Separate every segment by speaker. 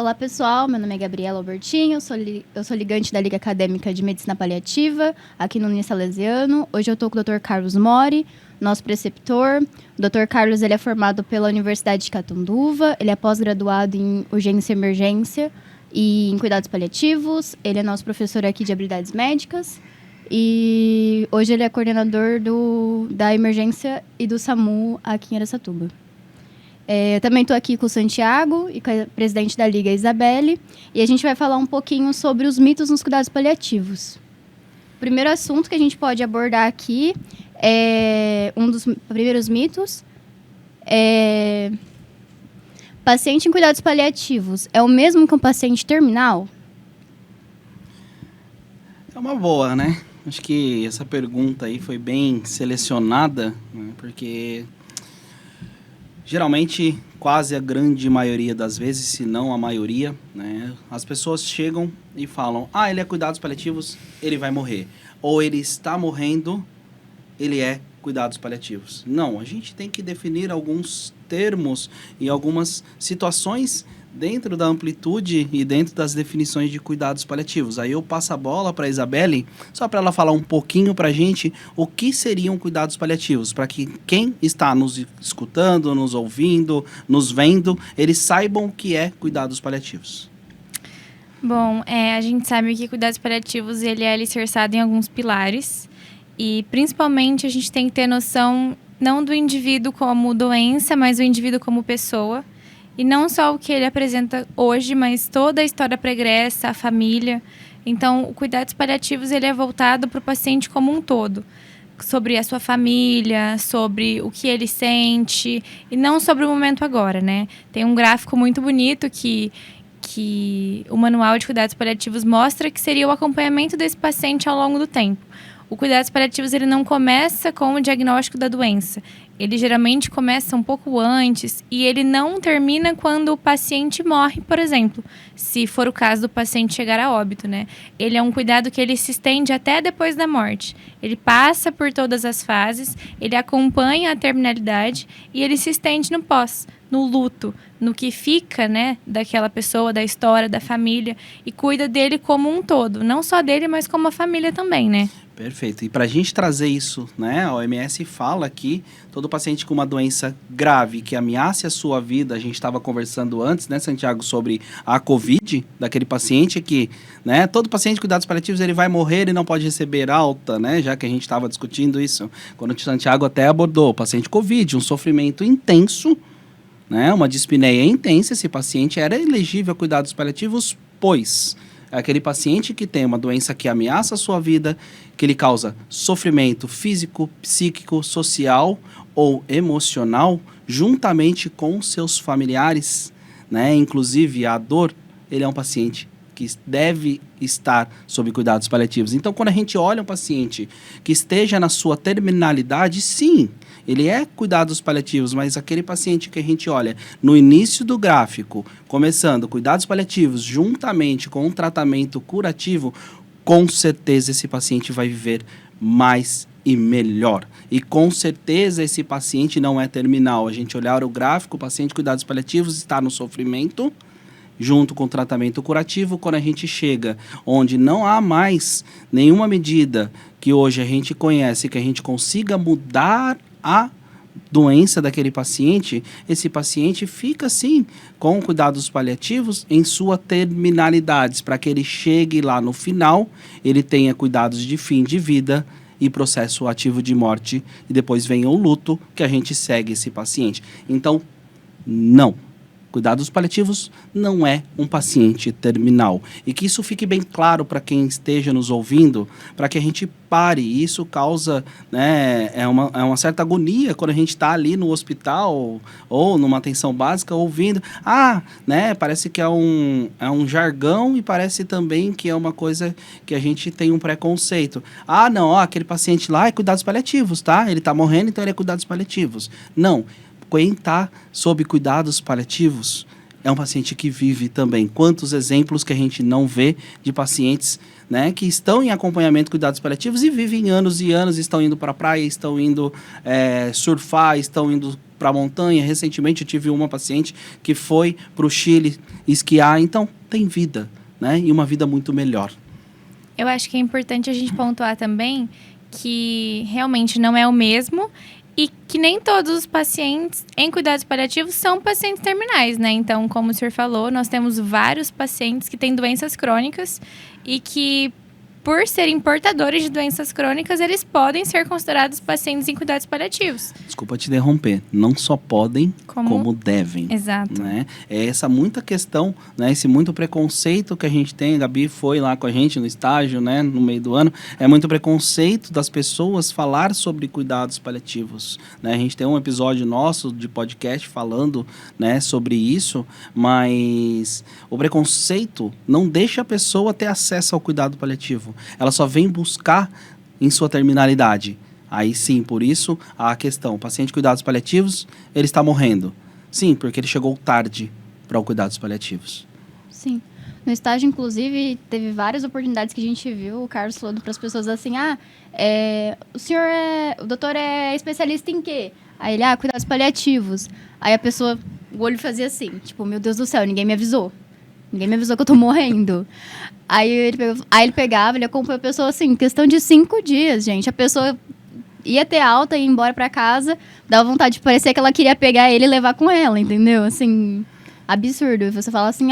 Speaker 1: Olá, pessoal. Meu nome é Gabriela Albertinho, eu sou ligante da Liga Acadêmica de Medicina Paliativa, aqui no Unisalesiano. Hoje eu estou com o Dr. Carlos Mori, nosso preceptor. O Dr. Carlos ele é formado pela Universidade de Catanduva, ele é pós-graduado em Urgência e Emergência e em Cuidados Paliativos. Ele é nosso professor aqui de Habilidades Médicas e hoje ele é coordenador da Emergência e do SAMU aqui em Araçatuba. Eu também estou aqui com o Santiago e com a presidente da Liga, Isabelle, e a gente vai falar um pouquinho sobre os mitos nos cuidados paliativos. O primeiro assunto que a gente pode abordar aqui é um dos primeiros mitos. Paciente em cuidados paliativos é o mesmo que um paciente terminal?
Speaker 2: É uma boa, né? Acho que essa pergunta aí foi bem selecionada, né? Porque geralmente, quase a grande maioria das vezes, se não a maioria, né, as pessoas chegam e falam: ele é cuidados paliativos, ele vai morrer. Ou ele está morrendo, ele é cuidados paliativos. Não, a gente tem que definir alguns termos e algumas situações dentro da amplitude e dentro das definições de cuidados paliativos. Aí eu passo a bola para a Isabelle, só para ela falar um pouquinho para a gente o que seriam cuidados paliativos, para que quem está nos escutando, nos ouvindo, nos vendo, eles saibam o que é cuidados paliativos.
Speaker 3: Bom, a gente sabe que cuidados paliativos ele é alicerçado em alguns pilares e principalmente a gente tem que ter noção não do indivíduo como doença, mas do indivíduo como pessoa. E não só o que ele apresenta hoje, mas toda a história pregressa, a família. Então, o cuidados paliativos ele é voltado para o paciente como um todo. Sobre a sua família, sobre o que ele sente, e não sobre o momento agora, né? Tem um gráfico muito bonito que o Manual de Cuidados Paliativos mostra que seria o acompanhamento desse paciente ao longo do tempo. O cuidados paliativos ele não começa com o diagnóstico da doença. Ele geralmente começa um pouco antes e ele não termina quando o paciente morre, por exemplo, se for o caso do paciente chegar a óbito, né? Ele é um cuidado que ele se estende até depois da morte. Ele passa por todas as fases, ele acompanha a terminalidade e ele se estende no pós, no luto, no que fica, né, daquela pessoa, da história, da família, e cuida dele como um todo, não só dele, mas como a família também, né?
Speaker 2: Perfeito. E para a gente trazer isso, né, a OMS fala que todo paciente com uma doença grave que ameace a sua vida, a gente estava conversando antes, né, Santiago, sobre a COVID daquele paciente que, né, todo paciente de cuidados paliativos ele vai morrer e não pode receber alta, né, já que a gente estava discutindo isso, quando o Santiago até abordou o paciente COVID, um sofrimento intenso, né, uma dispneia intensa, esse paciente era elegível a cuidados paliativos, pois é aquele paciente que tem uma doença que ameaça a sua vida, que lhe causa sofrimento físico, psíquico, social ou emocional, juntamente com seus familiares, né? Inclusive a dor, ele é um paciente que deve estar sob cuidados paliativos. Então, quando a gente olha um paciente que esteja na sua terminalidade, sim, ele é cuidados paliativos, mas aquele paciente que a gente olha no início do gráfico, começando cuidados paliativos juntamente com um tratamento curativo, com certeza esse paciente vai viver mais e melhor. E com certeza esse paciente não é terminal. A gente olhar o gráfico, o paciente de cuidados paliativos está no sofrimento, junto com o tratamento curativo. Quando a gente chega onde não há mais nenhuma medida que hoje a gente conhece, que a gente consiga mudar a doença daquele paciente, esse paciente fica sim com cuidados paliativos em sua terminalidade, para que ele chegue lá no final, ele tenha cuidados de fim de vida e processo ativo de morte, e depois venha o luto que a gente segue esse paciente. Então, não. Cuidados paliativos não é um paciente terminal. E que isso fique bem claro para quem esteja nos ouvindo, para que a gente pare. Isso causa, né, uma certa agonia quando a gente está ali no hospital ou numa atenção básica ouvindo. Né, parece que é um jargão e parece também que é uma coisa que a gente tem um preconceito. Não, aquele paciente lá é cuidados paliativos, tá? Ele está morrendo, então ele é cuidados paliativos. Não. Quem está sob cuidados paliativos é um paciente que vive também. Quantos exemplos que a gente não vê de pacientes, né, que estão em acompanhamento de cuidados paliativos e vivem anos e anos, estão indo para a praia, estão indo surfar, estão indo para a montanha. Recentemente eu tive uma paciente que foi para o Chile esquiar. Então, tem vida, né? E uma vida muito melhor.
Speaker 3: Eu acho que é importante a gente pontuar também que realmente não é o mesmo e que nem todos os pacientes em cuidados paliativos são pacientes terminais, né? Então, como o senhor falou, nós temos vários pacientes que têm doenças crônicas e que, por serem portadores de doenças crônicas, eles podem ser considerados pacientes em cuidados paliativos.
Speaker 2: Desculpa te interromper. Não só podem, como devem.
Speaker 3: Exato.
Speaker 2: Né? É essa muita questão, né? Esse muito preconceito que a gente tem. A Gabi foi lá com a gente no estágio, né? No meio do ano. É muito preconceito das pessoas falar sobre cuidados paliativos. Né? A gente tem um episódio nosso de podcast falando, né, sobre isso, mas o preconceito não deixa a pessoa ter acesso ao cuidado paliativo. Ela só vem buscar em sua terminalidade. Aí sim, por isso a questão, o paciente de cuidados paliativos, ele está morrendo. Sim, porque ele chegou tarde para os cuidados paliativos.
Speaker 1: Sim. No estágio, inclusive, teve várias oportunidades que a gente viu o Carlos falando para as pessoas assim, o doutor é especialista em quê? Aí ele, cuidados paliativos. Aí a pessoa, o olho fazia assim, tipo, meu Deus do céu, ninguém me avisou. Ninguém me avisou que eu tô morrendo. Aí ele pegava, ele acompanhou a pessoa assim, questão de 5 dias, gente. A pessoa ia ter alta, ia embora pra casa, dava vontade de parecer que ela queria pegar ele e levar com ela, entendeu? Assim, absurdo. E você fala assim,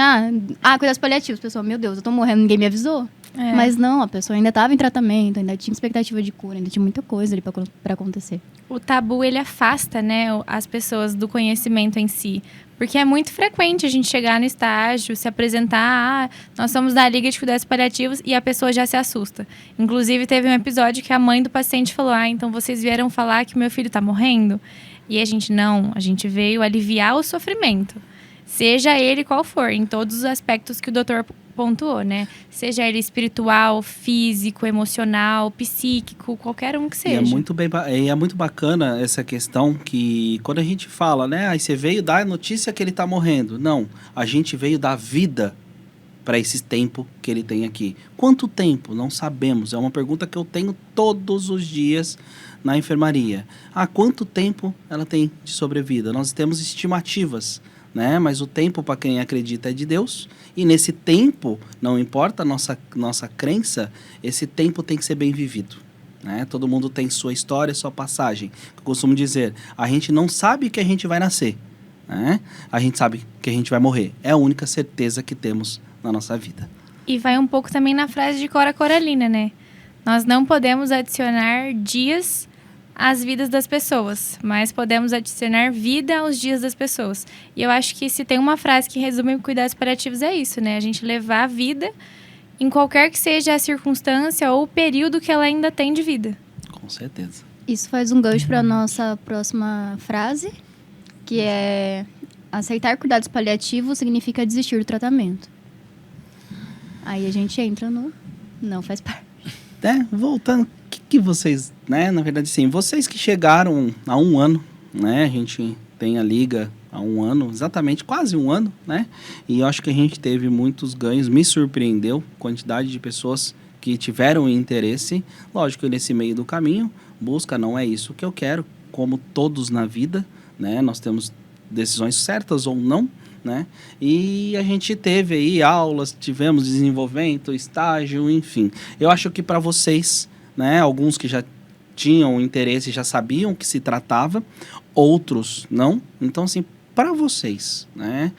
Speaker 1: cuidados paliativos. A pessoa, meu Deus, eu tô morrendo, ninguém me avisou.
Speaker 3: É.
Speaker 1: Mas não, a pessoa ainda estava em tratamento, ainda tinha expectativa de cura, ainda tinha muita coisa ali para acontecer.
Speaker 3: O tabu, ele afasta, né, as pessoas do conhecimento em si. Porque é muito frequente a gente chegar no estágio, se apresentar, nós somos da Liga de Cuidados Paliativos, e a pessoa já se assusta. Inclusive, teve um episódio que a mãe do paciente falou, então vocês vieram falar que meu filho está morrendo? E a gente veio aliviar o sofrimento. Seja ele qual for, em todos os aspectos que o doutor pontuou, né? Seja ele espiritual, físico, emocional, psíquico, qualquer um que seja.
Speaker 2: E é muito bacana essa questão que quando a gente fala, né? Aí você veio dar a notícia que ele está morrendo. Não, a gente veio dar vida para esse tempo que ele tem aqui. Quanto tempo? Não sabemos. É uma pergunta que eu tenho todos os dias na enfermaria. Quanto tempo ela tem de sobrevida? Nós temos estimativas, né? Mas o tempo, para quem acredita, é de Deus. E nesse tempo, não importa a nossa crença, esse tempo tem que ser bem vivido. Né? Todo mundo tem sua história, sua passagem. Eu costumo dizer, a gente não sabe que a gente vai nascer. Né? A gente sabe que a gente vai morrer. É a única certeza que temos na nossa vida.
Speaker 3: E vai um pouco também na frase de Cora Coralina, né? Nós não podemos adicionar dias às vidas das pessoas, mas podemos adicionar vida aos dias das pessoas. E eu acho que se tem uma frase que resume cuidados paliativos é isso, né? A gente levar a vida em qualquer que seja a circunstância ou o período que ela ainda tem de vida.
Speaker 2: Com certeza.
Speaker 1: Isso faz um gancho para a nossa próxima frase, que é: aceitar cuidados paliativos significa desistir do tratamento. Aí a gente entra no não faz parte.
Speaker 2: Voltando, o que vocês, né? Na verdade, sim, vocês que chegaram há 1 ano, né? A gente tem a Liga há 1 ano, exatamente, quase 1 ano, né? E eu acho que a gente teve muitos ganhos, me surpreendeu a quantidade de pessoas que tiveram interesse. Lógico, nesse meio do caminho, busca não é isso que eu quero, como todos na vida, né? Nós temos decisões certas ou não, né? E a gente teve aí aulas, tivemos desenvolvimento, estágio, enfim. Eu acho que para vocês, né, alguns que já tinham interesse, já sabiam o que se tratava, outros não. Então, assim, para vocês, né,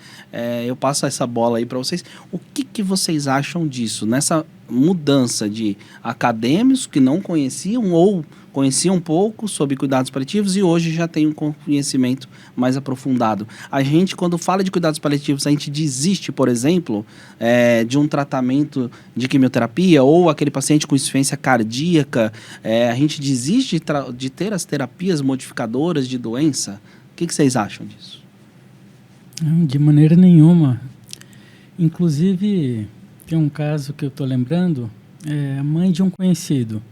Speaker 2: eu passo essa bola aí para vocês. O que vocês acham disso? Nessa mudança de acadêmicos que não conheciam ou conheciam um pouco sobre cuidados paliativos e hoje já tem um conhecimento mais aprofundado. A gente, quando fala de cuidados paliativos, a gente desiste, por exemplo, de um tratamento de quimioterapia ou aquele paciente com insuficiência cardíaca, a gente desiste de ter as terapias modificadoras de doença. O que vocês acham disso?
Speaker 4: De maneira nenhuma. Inclusive, tem um caso que eu estou lembrando, a mãe de um conhecido.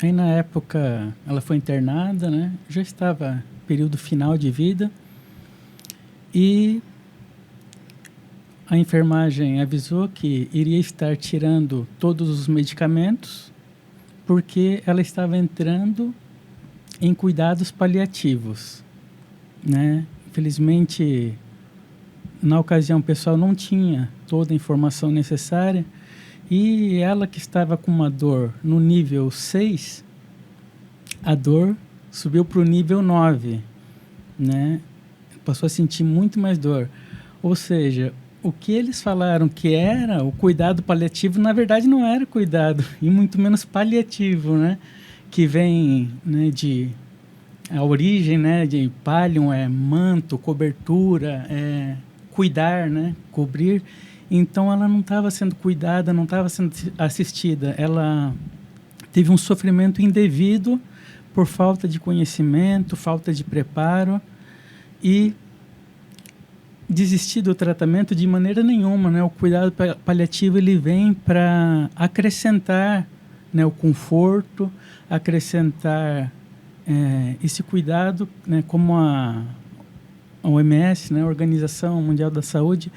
Speaker 4: Aí, na época, ela foi internada, né? Já estava período final de vida. E a enfermagem avisou que iria estar tirando todos os medicamentos porque ela estava entrando em cuidados paliativos. né? Infelizmente, na ocasião, o pessoal não tinha toda a informação necessária e ela que estava com uma dor no nível 6, a dor subiu para o nível 9, né? Passou a sentir muito mais dor. Ou seja, o que eles falaram que era o cuidado paliativo, na verdade não era cuidado, e muito menos paliativo, né? Que vem, né, de... A origem, né, de palium é manto, cobertura, cuidar, né, cobrir. Então, ela não estava sendo cuidada, não estava sendo assistida. Ela teve um sofrimento indevido por falta de conhecimento, falta de preparo e desistir do tratamento de maneira nenhuma, né? O cuidado paliativo ele vem para acrescentar, né, o conforto, acrescentar esse cuidado, né, como a OMS, né, a Organização Mundial da Saúde,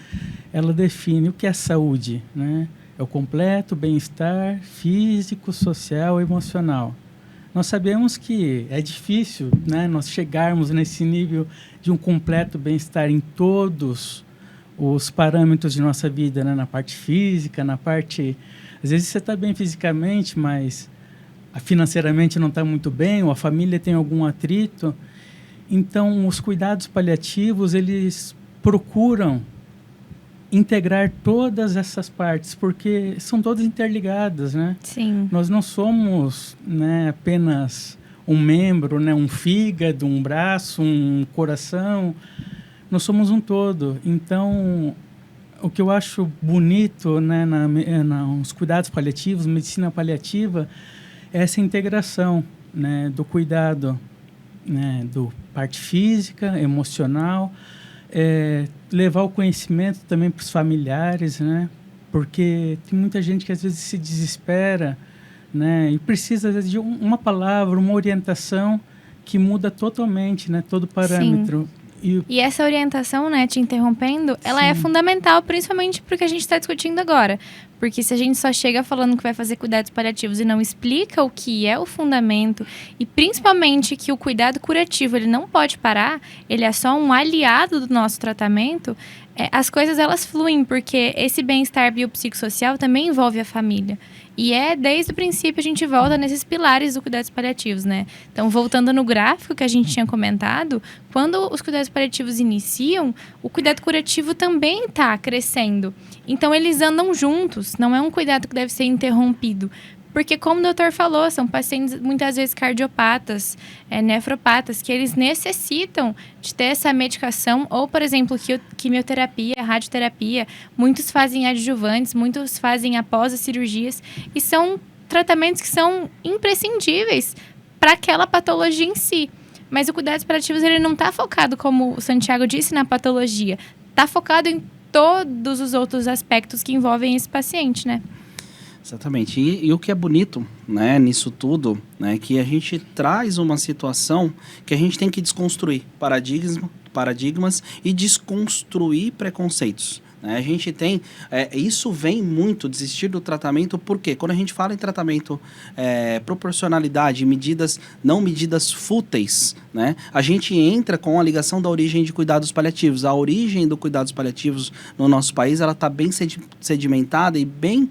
Speaker 4: ela define o que é saúde, né? É o completo bem-estar físico, social e emocional. Nós sabemos que é difícil, né, nós chegarmos nesse nível de um completo bem-estar em todos os parâmetros de nossa vida, né, na parte física, na parte... Às vezes você está bem fisicamente, mas financeiramente não está muito bem, ou a família tem algum atrito. Então, os cuidados paliativos, eles procuram integrar todas essas partes, porque são todas interligadas, né?
Speaker 3: Sim.
Speaker 4: Nós não somos, né, apenas um membro, né, um fígado, um braço, um coração. Nós somos um todo. Então, o que eu acho bonito, né, nos cuidados paliativos, medicina paliativa, é essa integração, né, do cuidado, né, do parte física, emocional, levar o conhecimento também para os familiares, né, porque tem muita gente que às vezes se desespera, né, e precisa às vezes de uma palavra, uma orientação que muda totalmente, né, todo o parâmetro.
Speaker 3: Sim. E essa orientação, né, te interrompendo, ela é fundamental, principalmente porque a gente está discutindo agora. Porque se a gente só chega falando que vai fazer cuidados paliativos e não explica o que é o fundamento, e principalmente que o cuidado curativo ele não pode parar, ele é só um aliado do nosso tratamento, as coisas elas fluem, porque esse bem-estar biopsicossocial também envolve a família. E desde o princípio, a gente volta nesses pilares do cuidados paliativos, né? Então, voltando no gráfico que a gente tinha comentado, quando os cuidados paliativos iniciam, o cuidado curativo também está crescendo. Então, eles andam juntos, não é um cuidado que deve ser interrompido. Porque, como o doutor falou, são pacientes muitas vezes cardiopatas, nefropatas, que eles necessitam de ter essa medicação, ou, por exemplo, quimioterapia, radioterapia. Muitos fazem adjuvantes, muitos fazem após as cirurgias. E são tratamentos que são imprescindíveis para aquela patologia em si. Mas o cuidados paliativos ele não está focado, como o Santiago disse, na patologia. Está focado em todos os outros aspectos que envolvem esse paciente, né?
Speaker 2: Exatamente. E o que é bonito, né, nisso tudo, né, que a gente traz uma situação que a gente tem que desconstruir paradigmas e desconstruir preconceitos. A gente tem... isso vem muito, desistir do tratamento, porque quando a gente fala em tratamento, proporcionalidade, não medidas fúteis, né, a gente entra com a ligação da origem de cuidados paliativos. A origem do cuidados paliativos no nosso país, ela está bem sedimentada e bem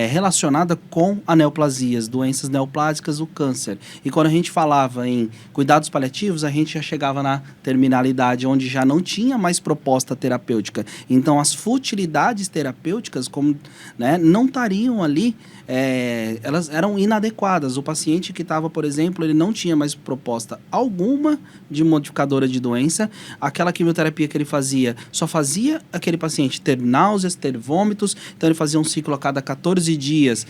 Speaker 2: relacionada com a neoplasias, doenças neoplásicas, o câncer. E quando a gente falava em cuidados paliativos, a gente já chegava na terminalidade, onde já não tinha mais proposta terapêutica. Então, as futilidades terapêuticas, como, né, não estariam ali, elas eram inadequadas. O paciente que estava, por exemplo, ele não tinha mais proposta alguma de modificadora de doença. Aquela quimioterapia que ele fazia, só fazia aquele paciente ter náuseas, ter vômitos. Então, ele fazia um ciclo a cada 14 dias.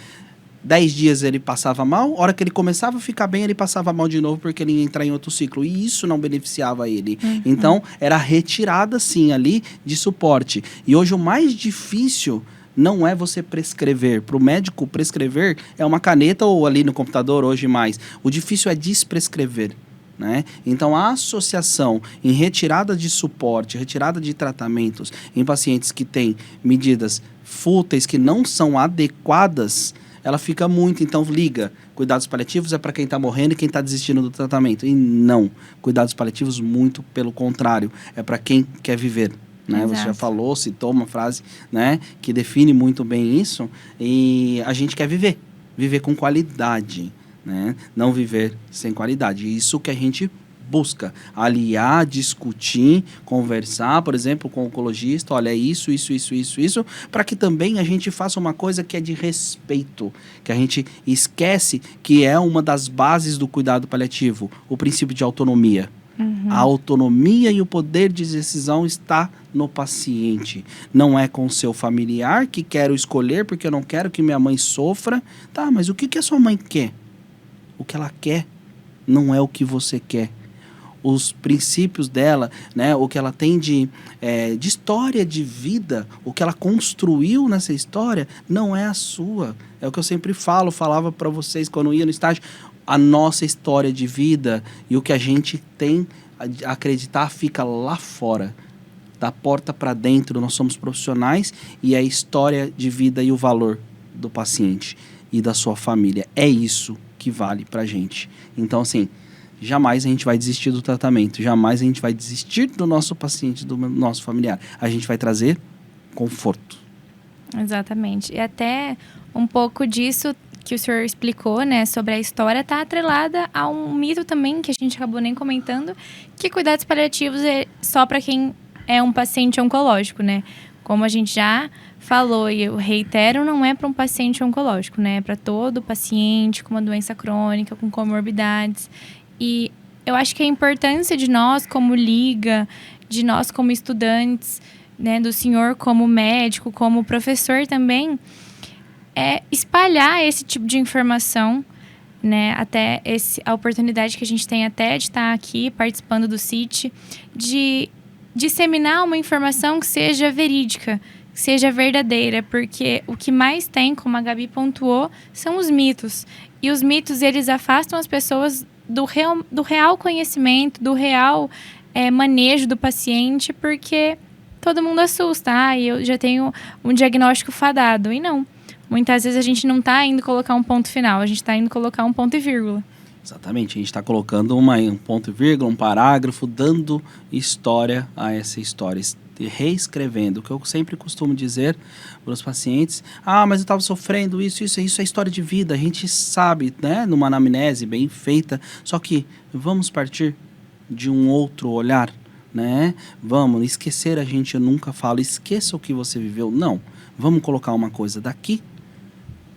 Speaker 2: 10 dias ele passava mal, a hora que ele começava a ficar bem, ele passava mal de novo porque ele ia entrar em outro ciclo. E isso não beneficiava ele. Então, era retirada, sim, ali de suporte. E hoje o mais difícil não é você prescrever. Para o médico, prescrever é uma caneta ou ali no computador hoje mais. O difícil é desprescrever. Né? Então, a associação em retirada de suporte, retirada de tratamentos em pacientes que têm medidas fúteis, que não são adequadas, ela fica muito. Então, liga. Cuidados paliativos é para quem está morrendo e quem está desistindo do tratamento. E não. Cuidados paliativos, muito pelo contrário. É para quem quer viver. Né? Você já falou, citou uma frase, né, que define muito bem isso. E a gente quer viver. Viver com qualidade. Né? Não viver sem qualidade. Isso que a gente busca, aliar, discutir, conversar, por exemplo, com o oncologista, olha, isso, para que também a gente faça uma coisa que é de respeito, que a gente esquece que é uma das bases do cuidado paliativo, o princípio de autonomia. A autonomia e o poder de decisão está no paciente. Não é com o seu familiar que quero escolher porque eu não quero que minha mãe sofra. Tá, mas o que a sua mãe quer? O que ela quer não é o que você quer. Os princípios dela, né, o que ela tem de história de vida, o que ela construiu nessa história, não é a sua. É o que eu sempre falava para vocês quando ia no estágio. A nossa história de vida e o que a gente tem a acreditar fica lá fora. Da porta para dentro, nós somos profissionais e é a história de vida e o valor do paciente e da sua família. É isso que vale pra gente. Então, assim, jamais a gente vai desistir do tratamento, jamais a gente vai desistir do nosso paciente, do nosso familiar. A gente vai trazer conforto.
Speaker 3: Exatamente. E até um pouco disso que o senhor explicou, né, sobre a história, está atrelada a um mito também, que a gente acabou nem comentando, que cuidados paliativos é só para quem é um paciente oncológico, né? Como a gente já falou, e eu reitero, não é para um paciente oncológico, né? É para todo paciente com uma doença crônica, com comorbidades. E eu acho que a importância de nós como liga, de nós como estudantes, né, do senhor como médico, como professor também, é espalhar esse tipo de informação, né, até a oportunidade que a gente tem até de estar aqui participando do CIT, de disseminar uma informação que seja verídica, que seja verdadeira, porque o que mais tem, como a Gabi pontuou, são os mitos. E os mitos, eles afastam as pessoas do real conhecimento, do real manejo do paciente, porque todo mundo assusta. E eu já tenho um diagnóstico fadado. E não. Muitas vezes a gente não está indo colocar um ponto final, a gente está indo colocar um ponto e vírgula.
Speaker 2: Exatamente, a gente está colocando um ponto e vírgula, um parágrafo, dando história a essa história, reescrevendo. O que eu sempre costumo dizer para os pacientes, mas eu estava sofrendo isso é história de vida, a gente sabe, né, numa anamnese bem feita, só que vamos partir de um outro olhar, né? Vamos, esquecer a gente, eu nunca falo, esqueça o que você viveu, não. Vamos colocar uma coisa daqui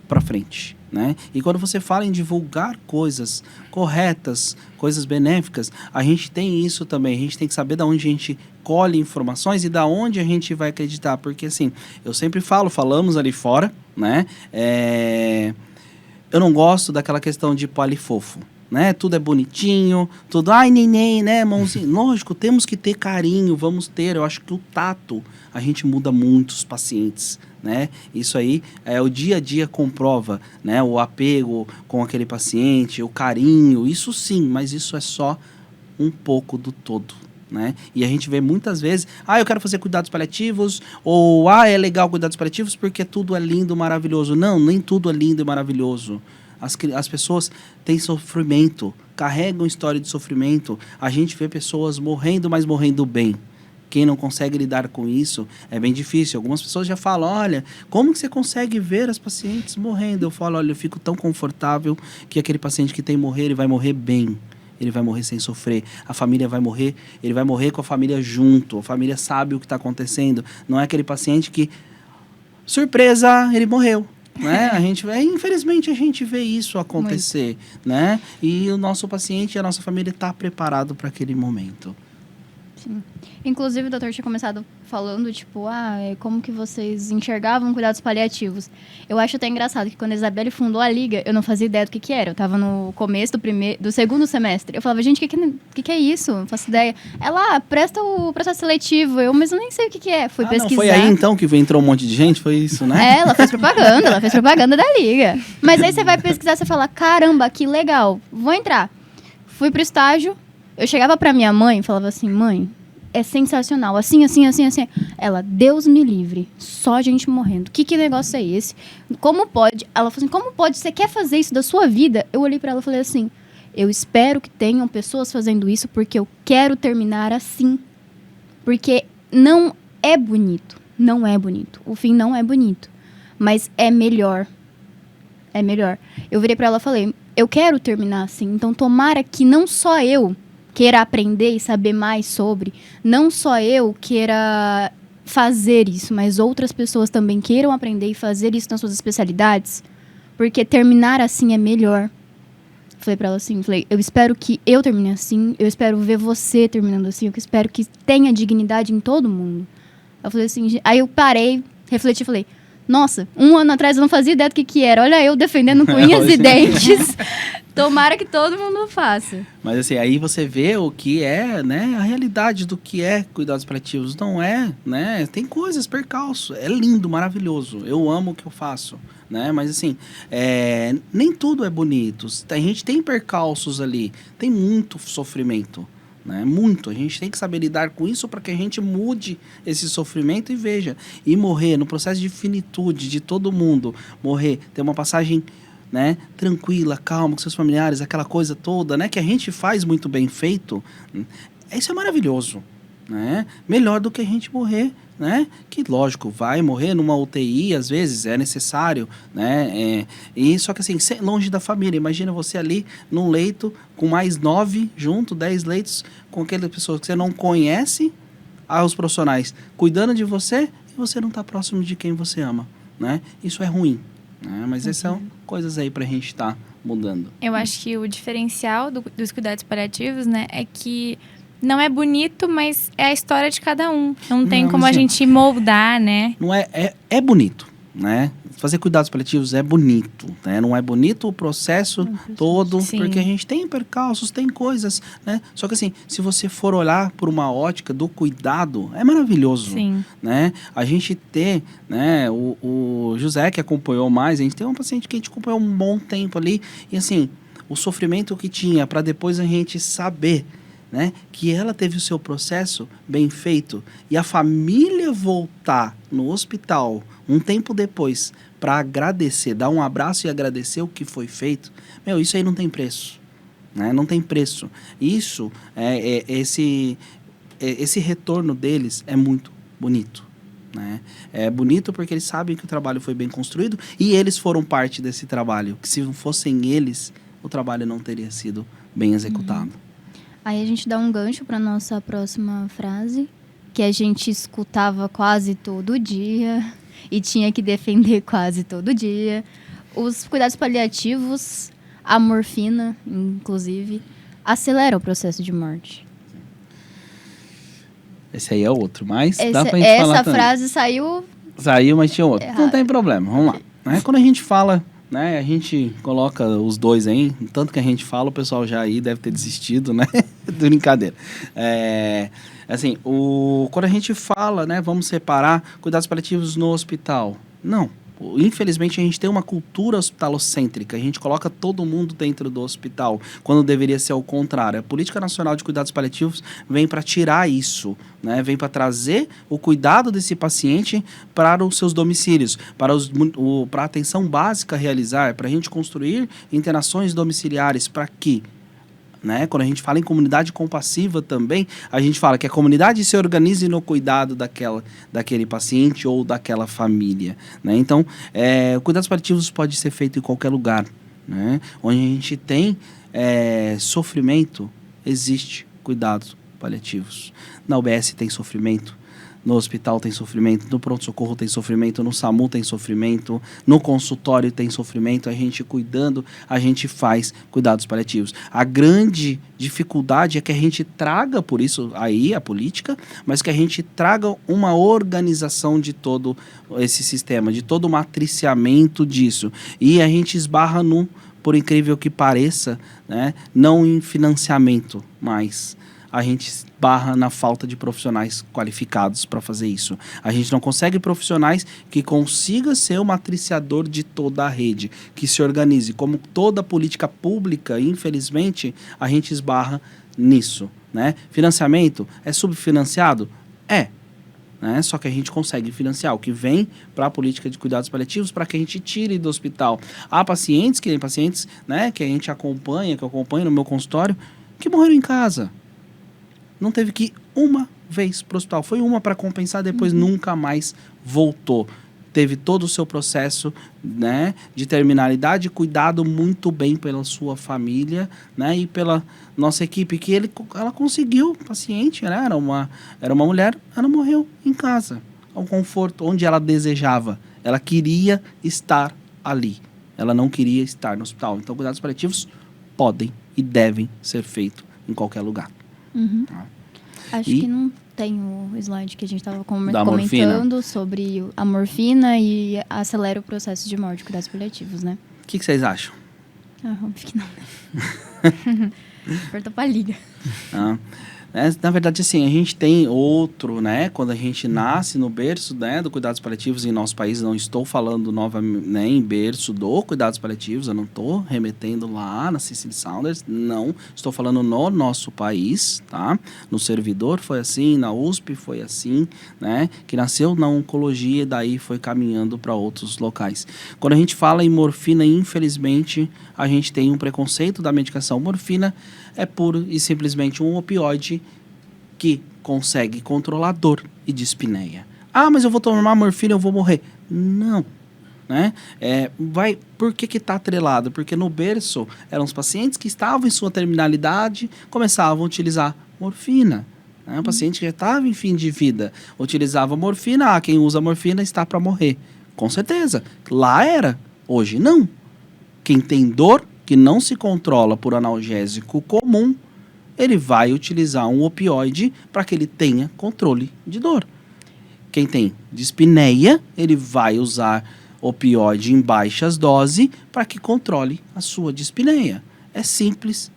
Speaker 2: para frente, né? E quando você fala em divulgar coisas corretas, coisas benéficas, a gente tem isso também, a gente tem que saber de onde a gente colhe informações e da onde a gente vai acreditar, porque assim, eu sempre falamos ali fora, né? Eu não gosto daquela questão de palifofo, né? Tudo é bonitinho, tudo, ai, neném, né, mãozinha. Lógico, temos que ter carinho, vamos ter. Eu acho que o tato, a gente muda muito os pacientes, né? Isso aí o dia a dia comprova, né? O apego com aquele paciente, o carinho, isso sim, mas isso é só um pouco do todo, né? E a gente vê muitas vezes, eu quero fazer cuidados paliativos, ou é legal cuidados paliativos porque tudo é lindo, maravilhoso. Não, nem tudo é lindo e maravilhoso. As pessoas têm sofrimento, carregam história de sofrimento. A gente vê pessoas morrendo, mas morrendo bem. Quem não consegue lidar com isso é bem difícil. Algumas pessoas já falam, olha, como que você consegue ver as pacientes morrendo? Eu falo, olha, eu fico tão confortável que aquele paciente que tem que morrer, ele vai morrer bem. Ele vai morrer sem sofrer. A família vai morrer, ele vai morrer com a família junto. A família sabe o que está acontecendo. Não é aquele paciente que, surpresa, ele morreu. Né? Infelizmente a gente vê isso acontecer, né? E o nosso paciente e a nossa família está preparado para aquele momento.
Speaker 1: Sim. Inclusive, o doutor tinha começado falando, tipo, como que vocês enxergavam cuidados paliativos. Eu acho até engraçado que quando a Isabelle fundou a Liga, eu não fazia ideia do que era. Eu tava no começo do segundo semestre. Eu falava, gente, o que é isso? Não faço ideia. Ela, presta o processo seletivo. Mas eu nem sei o que é. Fui pesquisar.
Speaker 2: Não foi aí, então, que entrou um monte de gente? Foi isso, né?
Speaker 1: Ela fez propaganda da Liga. Mas aí você vai pesquisar, você fala, caramba, que legal, vou entrar. Fui pro estágio, eu chegava pra minha mãe e falava assim, mãe, é sensacional. Assim, assim, assim, assim. Ela, Deus me livre. Só gente morrendo. Que negócio é esse? Como pode? Ela falou assim, como pode? Você quer fazer isso da sua vida? Eu olhei pra ela e falei assim, eu espero que tenham pessoas fazendo isso porque eu quero terminar assim. Porque não é bonito. Não é bonito. O fim não é bonito. Mas é melhor. É melhor. Eu virei pra ela e falei, eu quero terminar assim. Então tomara que não só eu queira aprender e saber mais sobre, não só eu queira fazer isso, mas outras pessoas também queiram aprender e fazer isso nas suas especialidades, porque terminar assim é melhor. Falei pra ela assim, eu espero que eu termine assim, eu espero ver você terminando assim, eu espero que tenha dignidade em todo mundo. Eu falei assim, aí eu parei, refleti e falei, nossa, 1 ano atrás eu não fazia ideia do que era. Olha eu defendendo com unhas e dentes. Tomara que todo mundo faça.
Speaker 2: Mas assim, aí você vê o que é, né, a realidade do que é cuidados paliativos. Não é, né, tem coisas, percalço. É lindo, maravilhoso. Eu amo o que eu faço, né, mas assim, nem tudo é bonito. A gente tem percalços ali, tem muito sofrimento. Né? Muito. A gente tem que saber lidar com isso para que a gente mude esse sofrimento e veja. E morrer no processo de finitude de todo mundo. Morrer, ter uma passagem, né, tranquila, calma com seus familiares, aquela coisa toda, né, que a gente faz muito bem feito. Isso é maravilhoso. Né? Melhor do que a gente morrer, né? Que lógico, vai morrer numa UTI, às vezes é necessário, né? E só que assim, longe da família, imagina você ali num leito com mais 9 junto, 10 leitos com aquelas pessoas que você não conhece, os profissionais cuidando de você e você não está próximo de quem você ama, né? Isso é ruim, né? Mas essas são coisas aí pra gente estar mudando.
Speaker 3: Eu acho que o diferencial dos cuidados paliativos, né, é que não é bonito, mas é a história de cada um. Não tem como a gente moldar, né?
Speaker 2: Não é bonito, né? Fazer cuidados paliativos é bonito, né? Não é bonito o processo todo,
Speaker 3: Sim.
Speaker 2: porque a gente tem percalços, tem coisas, né? Só que assim, se você for olhar por uma ótica do cuidado, é maravilhoso,
Speaker 3: Sim.
Speaker 2: né? A gente ter, né? O José que acompanhou mais, a gente tem um paciente que a gente acompanhou um bom tempo ali, e assim, o sofrimento que tinha para depois a gente saber, né, que ela teve o seu processo bem feito e a família voltar no hospital um tempo depois para agradecer, dar um abraço e agradecer o que foi feito, isso aí não tem preço, né? Não tem preço. Isso, esse retorno deles é muito bonito. Né? É bonito porque eles sabem que o trabalho foi bem construído e eles foram parte desse trabalho, que se não fossem eles, o trabalho não teria sido bem executado.
Speaker 1: Aí a gente dá um gancho para nossa próxima frase, que a gente escutava quase todo dia e tinha que defender quase todo dia. Os cuidados paliativos, a morfina, inclusive, acelera o processo de morte.
Speaker 2: Esse aí é outro, mas dá pra gente falar
Speaker 1: essa
Speaker 2: também.
Speaker 1: frase saiu...
Speaker 2: Saiu, mas tinha outro.
Speaker 1: Errado.
Speaker 2: Não tem problema, vamos lá. Né? Quando a gente fala... Né, a gente coloca os dois aí, tanto que a gente fala, o pessoal já aí deve ter desistido, né? Brincadeira. Assim, quando a gente fala, né, vamos separar cuidados paliativos no hospital. Não. Infelizmente, a gente tem uma cultura hospitalocêntrica. A gente coloca todo mundo dentro do hospital, quando deveria ser o contrário. A Política Nacional de Cuidados Paliativos vem para tirar isso, né? Vem para trazer o cuidado desse paciente para os seus domicílios, para a atenção básica realizar, para a gente construir internações domiciliares, para quê? Né? Quando a gente fala em comunidade compassiva também, a gente fala que a comunidade se organize no cuidado daquele paciente ou daquela família. Né? Então, cuidados paliativos pode ser feito em qualquer lugar. Né? Onde a gente tem sofrimento, existe cuidados paliativos. Na UBS tem sofrimento, no hospital tem sofrimento, no pronto-socorro tem sofrimento, no SAMU tem sofrimento, no consultório tem sofrimento, a gente cuidando, a gente faz cuidados paliativos. A grande dificuldade é que a gente traga, por isso aí a política, mas que a gente traga uma organização de todo esse sistema, de todo o matriciamento disso. E a gente esbarra por incrível que pareça, né, não em financiamento mais. A gente esbarra na falta de profissionais qualificados para fazer isso. A gente não consegue profissionais que consigam ser o matriciador de toda a rede, que se organize. Como toda política pública, infelizmente, a gente esbarra nisso. né? Financiamento é subfinanciado? É. Né? Só que a gente consegue financiar o que vem para a política de cuidados paliativos para que a gente tire do hospital. Há pacientes, né, que a gente acompanha, que eu acompanho no meu consultório, que morreram em casa. Não teve que ir uma vez para o hospital. Foi uma para compensar, depois nunca mais voltou. Teve todo o seu processo, né, de terminalidade, cuidado muito bem pela sua família, né, e pela nossa equipe, que ela conseguiu, paciente, né, era uma mulher, ela morreu em casa, ao conforto, onde ela desejava. Ela queria estar ali, ela não queria estar no hospital. Então, cuidados paliativos podem e devem ser feitos em qualquer lugar. Tá?
Speaker 1: Acho que não tem o slide que a gente estava comentando
Speaker 2: morfina.
Speaker 1: sobre a morfina e acelera o processo de morte de cuidados paliativos, né?
Speaker 2: O que vocês acham?
Speaker 1: Óbvio que não, né? Aperta pra liga.
Speaker 2: Na verdade, assim, a gente tem outro, né? Quando a gente nasce no berço, né, do cuidados paliativos em nosso país, não estou falando novamente, né, em berço do cuidados paliativos, eu não estou remetendo lá na Cicely Saunders, não. Estou falando no nosso país, tá? No servidor foi assim, na USP foi assim, né? Que nasceu na oncologia e daí foi caminhando para outros locais. Quando a gente fala em morfina, infelizmente, a gente tem um preconceito da medicação. Morfina é puro e simplesmente um opioide que consegue controlar dor e dispneia. Ah, mas eu vou tomar morfina e eu vou morrer. Não. Né? Por que está atrelado? Porque no berço eram os pacientes que estavam em sua terminalidade, começavam a utilizar morfina. Né? O paciente que já estava em fim de vida utilizava morfina. Quem usa morfina está para morrer. Com certeza. Lá era. Hoje não. Quem tem dor que não se controla por analgésico comum, ele vai utilizar um opioide para que ele tenha controle de dor. Quem tem dispneia, ele vai usar opioide em baixas doses para que controle a sua dispneia. É simples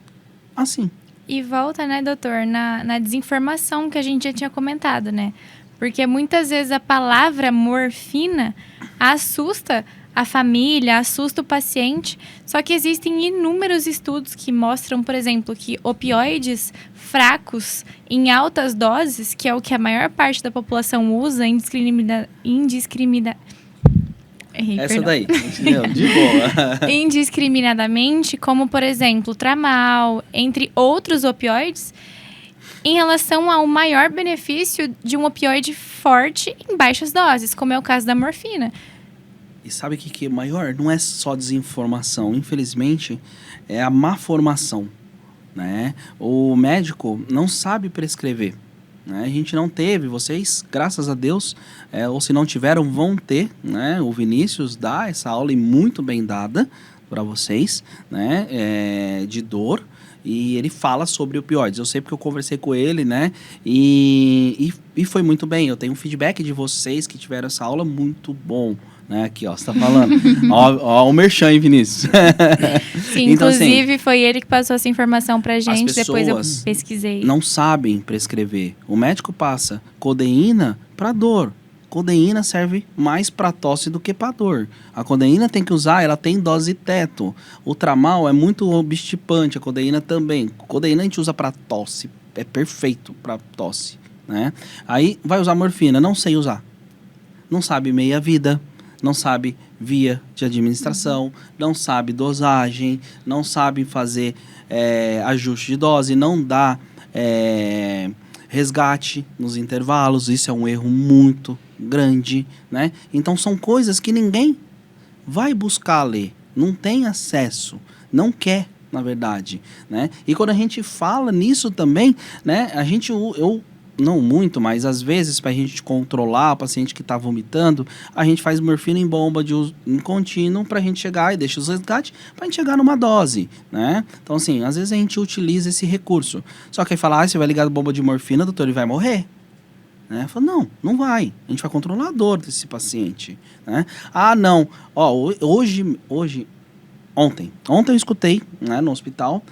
Speaker 2: assim.
Speaker 3: E volta, né, doutor, na desinformação que a gente já tinha comentado, né? Porque muitas vezes a palavra morfina assusta a família, assusta o paciente, só que existem inúmeros estudos que mostram, por exemplo, que opioides fracos em altas doses, que é o que a maior parte da população usa indiscriminadamente, como, por exemplo, tramal, entre outros opioides, em relação ao maior benefício de um opioide forte em baixas doses, como é o caso da morfina.
Speaker 2: E sabe o que é maior? Não é só desinformação. Infelizmente, é a má formação. Né? O médico não sabe prescrever. Né? A gente não teve, vocês, graças a Deus, ou se não tiveram, vão ter. Né? O Vinícius dá essa aula e muito bem dada para vocês, né? De dor. E ele fala sobre opioides. Eu sei porque eu conversei com ele, né? E foi muito bem. Eu tenho um feedback de vocês que tiveram essa aula muito bom. Né? Aqui, ó, você tá falando. ó, o merchan, hein, Vinícius?
Speaker 3: Sim, então, inclusive, assim, foi ele que passou essa informação pra gente, depois eu pesquisei.
Speaker 2: Não sabem prescrever. O médico passa codeína pra dor. Codeína serve mais para tosse do que para dor. A codeína tem que usar, ela tem dose teto. O tramal é muito obstipante, a codeína também. Codeína a gente usa para tosse, é perfeito para tosse, né? Aí vai usar morfina, não sei usar. Não sabe meia vida, não sabe via de administração, não sabe dosagem, não sabe fazer ajuste de dose, não dá resgate nos intervalos. Isso é um erro muito grande, né? Então são coisas que ninguém vai buscar ler, não tem acesso, não quer, na verdade, né? E quando a gente fala nisso também, né? Eu não muito, mas às vezes para a gente controlar o paciente que está vomitando, a gente faz morfina em bomba de uso em contínuo para a gente chegar e deixa os resgates para a gente chegar numa dose, né? Então assim, às vezes a gente utiliza esse recurso. Só que aí fala, você vai ligar a bomba de morfina, doutor, ele vai morrer. Né? Fala, não vai. A gente vai controlar a dor desse paciente. Né? Não. Ontem eu escutei, né, no hospital.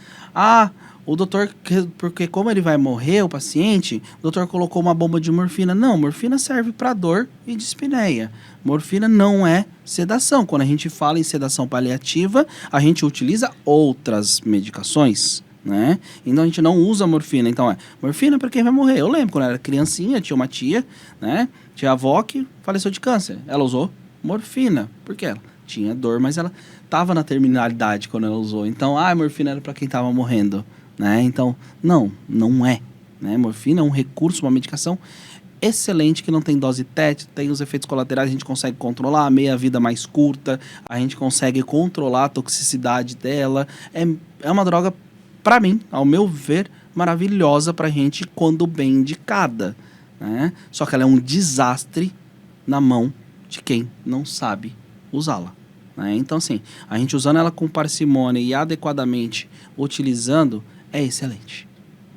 Speaker 2: O doutor, porque como ele vai morrer, o paciente, o doutor colocou uma bomba de morfina. Não, morfina serve para dor e dispneia. Morfina não é sedação. Quando a gente fala em sedação paliativa, a gente utiliza outras medicações. né? Então a gente não usa morfina. Então morfina para quem vai morrer. Eu lembro, quando eu era criancinha, tinha uma tia, né? Tinha a avó que faleceu de câncer. Ela usou morfina. Por quê? Ela tinha dor, mas ela estava na terminalidade quando ela usou. Então, a morfina era para quem estava morrendo, né? Então, não é, né? Morfina é um recurso, uma medicação excelente, que não tem dose TET, tem os efeitos colaterais, a gente consegue controlar, a meia-vida mais curta, a gente consegue controlar a toxicidade dela. É uma droga, para mim, ao meu ver, maravilhosa pra gente quando bem indicada, né? Só que ela é um desastre na mão de quem não sabe usá-la, né? Então, assim, a gente usando ela com parcimônia e adequadamente utilizando, é excelente,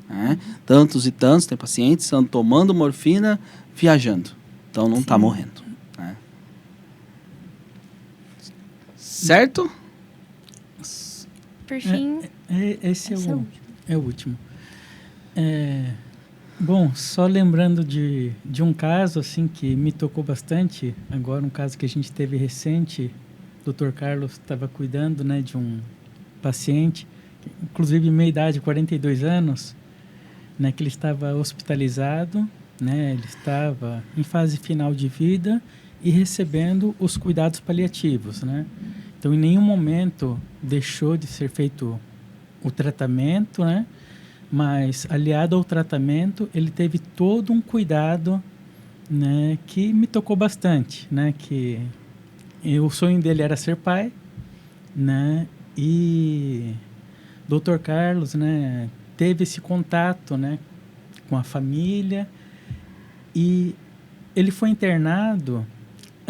Speaker 2: né? Tantos e tantos, tem pacientes estão tomando morfina, viajando, então não está morrendo, né? Certo?
Speaker 3: Por fim...
Speaker 4: Esse é o último. Bom, só lembrando de um caso assim que me tocou bastante, agora um caso que a gente teve recente, o Dr. Carlos estava cuidando, né, de um paciente, inclusive meia idade, 42 anos, né, que ele estava hospitalizado, né, ele estava em fase final de vida e recebendo os cuidados paliativos, né? Então, em nenhum momento deixou de ser feito o tratamento, né? Mas, aliado ao tratamento, ele teve todo um cuidado, né, que me tocou bastante, né? Que o sonho dele era ser pai, né? E Dr. Carlos, né, teve esse contato, né, com a família, e ele foi internado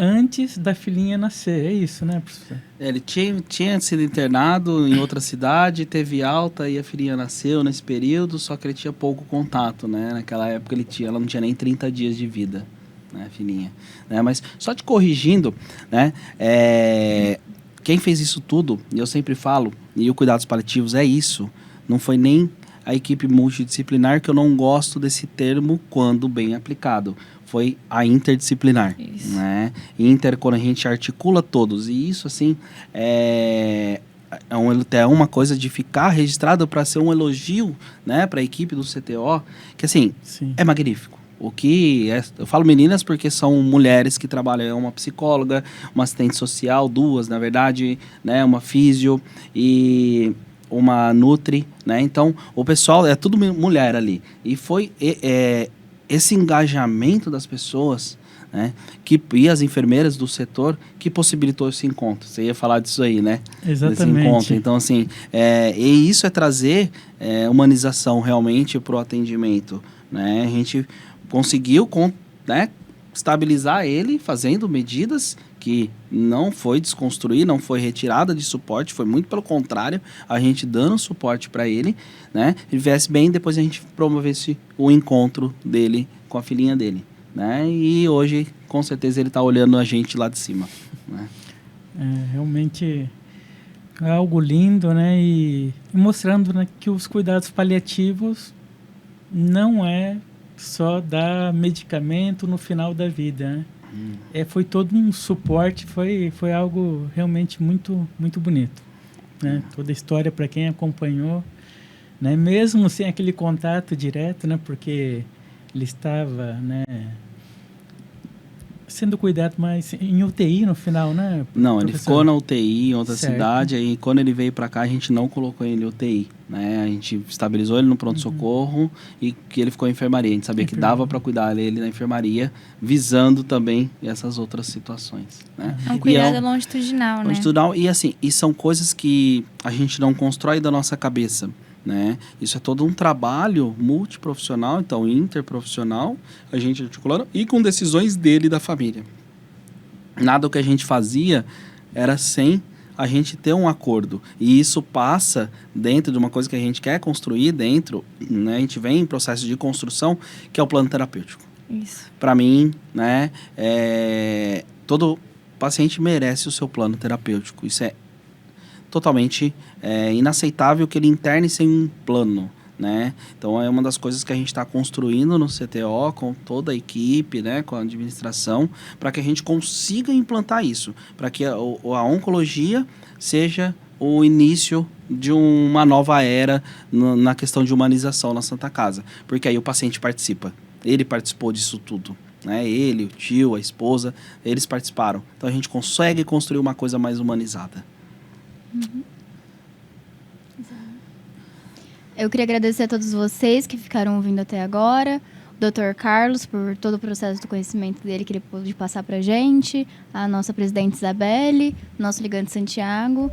Speaker 4: antes da filhinha nascer. É isso, né, professor?
Speaker 2: Ele tinha sido internado em outra cidade, teve alta e a filhinha nasceu nesse período, só que ele tinha pouco contato, né? Naquela época ela não tinha nem 30 dias de vida, né, a filhinha, né? Mas só te corrigindo, né, quem fez isso tudo, eu sempre falo, e o cuidados paliativos é isso, não foi nem a equipe multidisciplinar, que eu não gosto desse termo quando bem aplicado. Foi a interdisciplinar, né? Inter, quando a gente articula todos. E isso, assim, é uma coisa de ficar registrado para ser um elogio, né, para a equipe do CTO, que, assim, é magnífico. Eu falo meninas porque são mulheres que trabalham, é uma psicóloga, uma assistente social, duas, na verdade, né, uma físio e uma nutri, né? Então, o pessoal é tudo mulher ali. E foi esse engajamento das pessoas, né, e as enfermeiras do setor que possibilitou esse encontro. Você ia falar disso aí, né?
Speaker 4: Exatamente.
Speaker 2: Desse encontro. Então, assim, e isso é trazer humanização realmente para o atendimento, né? A gente conseguiu, né, estabilizar ele fazendo medidas que não foi desconstruir, não foi retirada de suporte, foi muito pelo contrário, a gente dando suporte para ele, né? Ele viesse bem, depois a gente promovesse o encontro dele com a filhinha dele, né? E hoje, com certeza, ele está olhando a gente lá de cima, né?
Speaker 4: Realmente é algo lindo, né? E mostrando, né, que os cuidados paliativos não é só dar medicamento no final da vida, né? Foi todo um suporte, foi algo realmente muito, muito bonito, né? Toda a história, para quem acompanhou, né? Mesmo sem aquele contato direto, né? Porque ele estava, né, sendo cuidado, mas em UTI no final, né?
Speaker 2: Não,
Speaker 4: professor?
Speaker 2: Ele ficou na UTI em outra
Speaker 4: Certo.
Speaker 2: cidade, aí quando ele veio para cá a gente não colocou ele em UTI, né? A gente estabilizou ele no pronto-socorro e que ele ficou em enfermaria. A gente sabia que dava para cuidar ele na enfermaria, visando também essas outras situações, né?
Speaker 3: É um cuidado longitudinal, né?
Speaker 2: Longitudinal, e assim, e são coisas que a gente não constrói da nossa cabeça, né? Isso é todo um trabalho multiprofissional, então interprofissional, a gente articulando e com decisões dele e da família. Nada do que a gente fazia era sem a gente ter um acordo. E isso passa dentro de uma coisa que a gente quer construir dentro, né? A gente vem em processo de construção, que é o plano terapêutico.
Speaker 3: Isso.
Speaker 2: Para mim, né, todo paciente merece o seu plano terapêutico. Isso é totalmente inaceitável que ele interne sem um plano, né? Então é uma das coisas que a gente está construindo no CTO com toda a equipe, né, com a administração, para que a gente consiga implantar isso, para que a oncologia seja o início de uma nova era na questão de humanização na Santa Casa. Porque aí o paciente participa. Ele participou disso tudo. Né? Ele, o tio, a esposa, eles participaram. Então a gente consegue construir uma coisa mais humanizada.
Speaker 1: Eu queria agradecer a todos vocês que ficaram ouvindo até agora. O Dr. Carlos, por todo o processo do conhecimento dele que ele pôde passar pra gente. A nossa presidente Isabelle, nosso ligante Santiago.